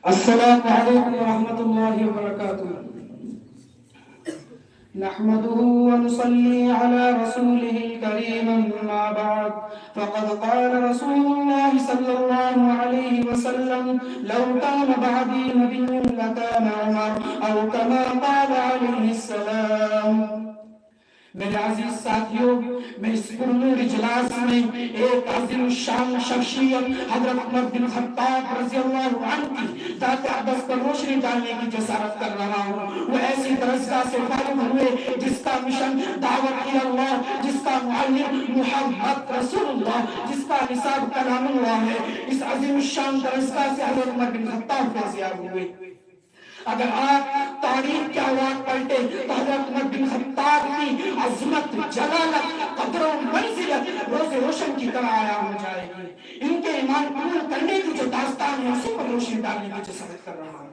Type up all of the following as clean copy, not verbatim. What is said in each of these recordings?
السلام علیکم ورحمۃ اللہ وبرکاتہ نحمده ونصلي على رسوله الكريم أما بعد فقد قال رسول الله صلى الله عليه وسلم لو كان بعدي نبي لكان عمر أو كما قال عليه السلام. میرے عزیز ساتھیوں، میں اس پرنور اجلاس میں ایک عظیم شان شخصیت حضرت عمر بن خطاب رضی اللہ عنہ کی ذات اقدس پر روشنی ڈالنے کی جسارت کر رہا ہوں. وہ ایسی درجہ سے فارغ ہوئے جس کا مشن دعوت کی اللہ، جس کا معلم محمد رسول اللہ، جس کا نصاب کلام اللہ ہے. اس عظیم شان درجہ سے حضرت عمر بن خطاب فیضیاب ہوئے. اگر آپ تاریخ کے اوراق پلٹے تو حضرت عمر بن خطاب کی عظمت، جلالت، قدر و منزلت روز روشن کی طرح عیاں ہو جائے گی. ان کے ایمان قبول کرنے کی جو داستان ہے اسی پر روشنی ڈالنے کی جسارت کر رہا ہوں.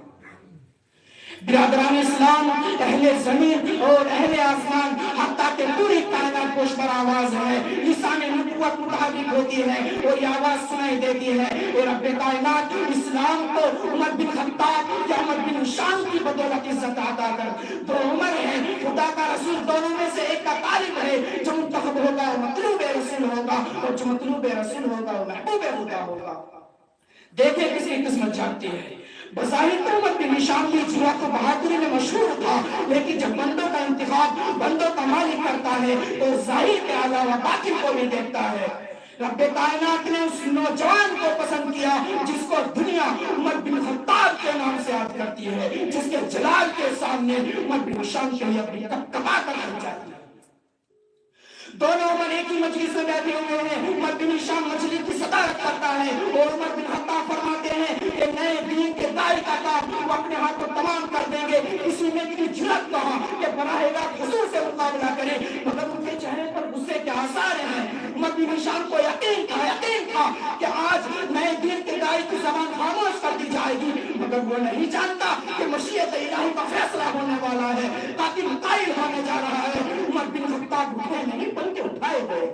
برادران اسلام، اہل زمین اور اہل آسمان، حتیٰ کہ پوری کائنات کو اس پر آواز ہے، لسان نبوت مطابق ہوتی ہے اور یہ آواز سنائی دیتی ہے کہ رب کائنات اسلام کو عمر بن خطاب یا عمر بن شان کی بدولت عزت عطا کر. دو عمر ہیں، خدا کا رسول دونوں میں سے ایک کا طالب ہے. جو منتخب ہوگا وہ مطلوب رسول ہوگا اور جو مطلوب رسول ہوگا وہ محبوب خدا ہوگا. دیکھیں کسی کی قسمت جانتی ہے. بظاہر تو عمر بن شان کی جرأت و بہادری میں مشہور تھا، لیکن جب بندوں کا انتخاب بندوں کا مالک کرتا ہے تو ظاہر کے علاوہ باطن کو بھی دیکھتا ہے. رب کائنات نے اس نوجوان کو پسند کیا جس کو دنیا عمر بن خطاب کے نام سے یاد کرتی ہے، جس کے جلال کے سامنے عمر بن شان کے لیے اپنی کپا کر رہ جاتی ہے. دونوں عمر ایک ہی مجلس میں بیٹھے ہوئے ہیں. عمر بن شان مجلس کی صدارت کرتا ہے اور عمر بن خطاب فرماتے ہیں کہ نئے دین کے داعی کا کام وہ اپنے ہاتھوں تمام کر دیں گے. اسی میں اتنی جرأت کہاں کہ براہ راست حضور سے مقابلہ کریں، مگر ان کے چہرے پر غصے کے آثار ہیں. عمر بن شان کو یقین تھا کہ آج نئے دین کے داعی کی زبان خاموش کر دی جائے گی، مگر وہ نہیں جانتا کہ مشیت الہی کا فیصلہ ہونے والا ہے، قاتل قائل ہونے جا رہا ہے. عمر بن خطاب اٹھے نہیں بلکہ اٹھائے گئے.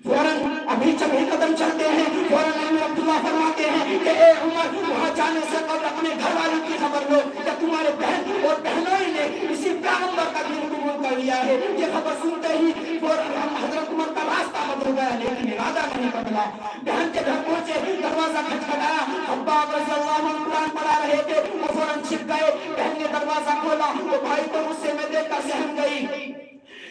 فوراً ابھی جب ہی قدم چلتے ہیں فوراً امیر عبداللہ فرماتے ہیں کہ اے عمر، وہاں جانے سے قبل اپنے گھر والوں کی خبر لو کہ تمہارے بہن اور بہنوئی نے اسی پیغمبر کا دین قبول کر لیا ہے. یہ خبر سنتے ہی فوراً حضرت عمر کا راستہ بدل گیا، لیکن ارادہ نہیں بدلا. بہن کے گھر پہنچے، دروازہ کھٹکھٹایا، خباب رضی اللہ عنہ قرآن پڑھا رہے تھے، وہ فوراً چھپ گئے. بہن نے دروازہ کھولا، وہ بھائی کو غصے میں دیکھ کر سہم گئی.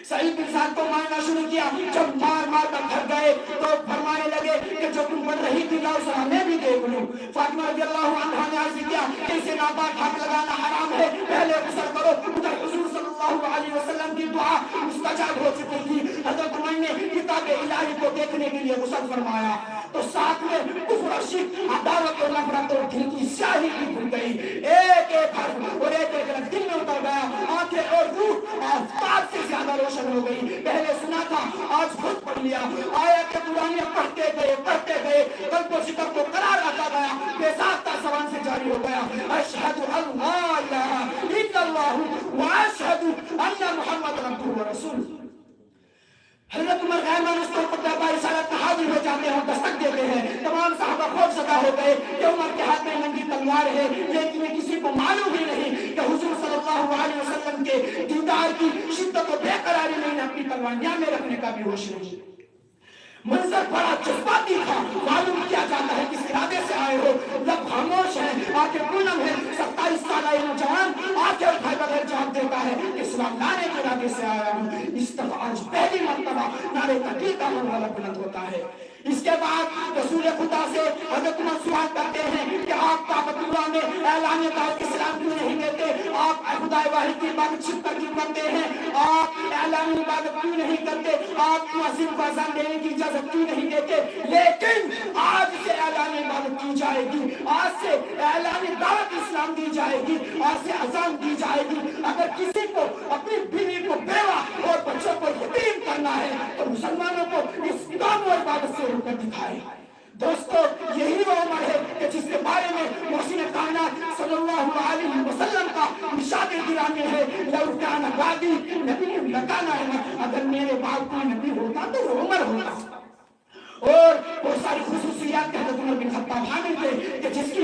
سعید بن سعد کو مارنا شروع کیا. جب مار کر گھر گئے تو فرمانے لگے کہ جو تم پڑھ رہی تھی لاؤ سر ہمیں بھی دیکھ لوں. فاطمہ رضی اللہ عنہا نے عرض کیا کہ اسے ناپاک ہاتھ لگانا حرام ہے، پہلے غسل کرو. ادھر حضور صلی اللہ علیہ وسلم کی دعا مستجاب ہو چکی تھی. حضرت عمر نے کتاب الہی کو دیکھنے کے لیے غسل فرمایا تو ساتھ میں کفر و شرک، عداوت و نفرت اور دل کی سیاہی بھی کھل گئی. ایک ایک حرف اور ایک ایک رنگ دل میں اتر گیا. آنکھیں اور روح آفتاب سے زیادہ روشن ہو گئی. پہلے سنا تھا، آج خود پڑھ لیا. آیت قرآن پڑھتے گئے قلب و ذکر کو قرار آتا گیا، بے ساختہ زبان سے جاری ہو گیا. اشہد ان لا الہ الا اللہ و اشہد ان محمد عبدہ و رسولہ. حضرت عمر غیر مانوس پر دربار رسالت میں حاضر ہو جاتے ہیں اور دستک دیتے ہیں. تمام صحابہ خوف زدہ ہو گئے کہ عمر کے ہاتھ میں ننگی تلوار ہے، لیکن کسی کو معلوم ہی نہیں کہ حضور صلی اللہ علیہ وسلم کے دیدار کی شدت و بے قراری میں اپنی تلوار میں رکھنے کا بھی ہوش نہیں. منظر بڑا جذباتی تھا. معلوم کیا جاتا ہے کس ارادے سے آئے ہو. لب خاموش ہے، آنکھیں پونم ہے. 27 سالہ نوجوان آنکھیں اٹھائے بغیر جواب دیتا ہے کہ اسلام لانے کے ارادے سے آیا ہوں. اس طرح آج پہلی مرتبہ نعرے تکبیر کا مرحلہ بلند ہوتا ہے. اس کے بعد رسول خدا سے حضرت عمر سوال کرتے ہیں کہ آپ کعبۃ اللہ میں اعلان دعوت اسلام کیوں نہیں دیتے؟ آپ خدا واحد کی عبادت چھپ کر کیوں کرتے ہیں؟ آپ اعلان عبادت کیوں نہیں کرتے؟ آپ مؤذن کو اذان دینے کی اجازت کیوں نہیں دیتے؟ لیکن آج سے اعلان عبادت کی جائے گی، آج سے اعلان دعوت اسلام دی جائے گی، آج سے اذان دی جائے گی. اگر کسی کو اپنی بیوی کو بیوہ اور بچوں کو یتیم کرنا ہے تو مسلمانوں کو اس کام و عبادت سے روک کر دکھائے. دوستو، یہی وہ عمر ہے کہ جس کے بارے میں محسن کائنات صلی اللہ علیہ وسلم کا ارشاد گرامی ہے، لو کان بعدی نبی لکان عمر. اگر میرے بعد کوئی نبی ہوتا تو وہ عمر ہوتا. اور بہت ساری خصوصیات کے حضرت عمر بن خطاب حامل تھے کہ جس کی